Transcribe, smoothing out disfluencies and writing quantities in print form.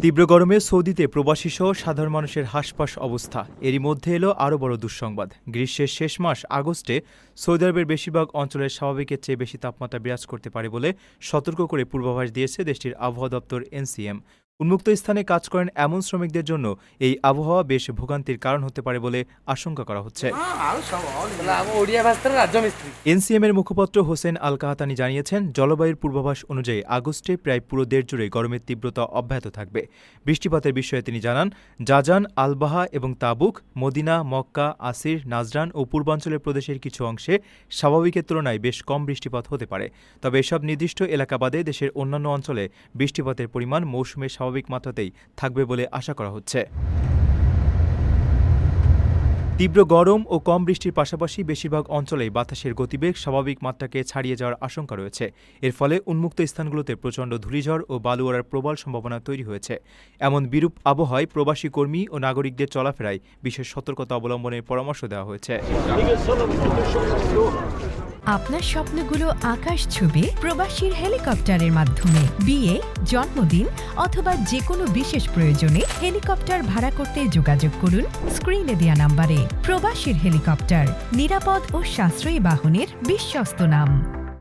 তীব্র গরমে সৌদিতে প্রবাসীসহ সাধারণ মানুষের হাসপাস অবস্থা। এরই মধ্যে এলো আরও বড় দুঃসংবাদ। গ্রীষ্মের শেষ মাস আগস্টে সৌদি আরবের বেশিরভাগ অঞ্চলের স্বাভাবিকের চেয়ে বেশি তাপমাত্রা বিরাজ করতে পারে বলে সতর্ক করে পূর্বাভাস দিয়েছে দেশটির আবহাওয়া দপ্তর এনসিএম। উন্মুক্ত স্থানে কাজ করেন এমন শ্রমিকদের জন্য এই আবহাওয়া বেশ ভোগান্তির কারণ হতে পারে বলে আশঙ্কা করা হচ্ছে। এনসিএম এর মুখপাত্র হোসেন আল কাহাতানি জানিয়েছেন, জলবায়ুর পূর্বাভাস অনুযায়ী আগস্টে প্রায় পুরো দেশ জুড়ে গরমের তীব্রতা অব্যাহত থাকবে। বৃষ্টিপাতের বিষয়ে তিনি জানান, জাজান, আলবাহা এবং তাবুক, মদিনা, মক্কা, আসির, নাজরান ও পূর্বাঞ্চলের প্রদেশের কিছু অংশে স্বাভাবিকের তুলনায় বেশ কম বৃষ্টিপাত হতে পারে। তবে এসব নির্দিষ্ট এলাকা বাদে দেশের অন্যান্য অঞ্চলে বৃষ্টিপাতের পরিমাণ মৌসুমের স্বাভাবিক মাত্রাতেই থাকবে বলে আশা করা হচ্ছে। তীব্র গরম ও কম বৃষ্টির পাশাপাশি বেশিরভাগ অঞ্চলেই বাতাসের গতিবেগ স্বাভাবিক মাত্রাকে ছাড়িয়ে যাওয়ার আশঙ্কা রয়েছে। এর ফলে উন্মুক্ত স্থানগুলোতে প্রচণ্ড ধূলিঝড় ও বালু ওড়ার প্রবল সম্ভাবনা তৈরি হয়েছে। এমন বিরূপ আবহাওয়ায় প্রবাসী কর্মী ও নাগরিকদের চলাফেরায় বিশেষ সতর্কতা অবলম্বনের পরামর্শ দেওয়া হয়েছে। আপনার স্বপ্নগুলো আকাশ ছুবে প্রবাসীর হেলিকপ্টারের মাধ্যমে। বিয়ে, জন্মদিন অথবা যে কোনো বিশেষ প্রয়োজনে হেলিকপ্টার ভাড়া করতে যোগাযোগ করুন স্ক্রিনে দেয়া নাম্বারে। প্রবাসীর হেলিকপ্টার, নিরাপদ ও সাশ্রয়ী বাহনের বিশ্বস্ত নাম।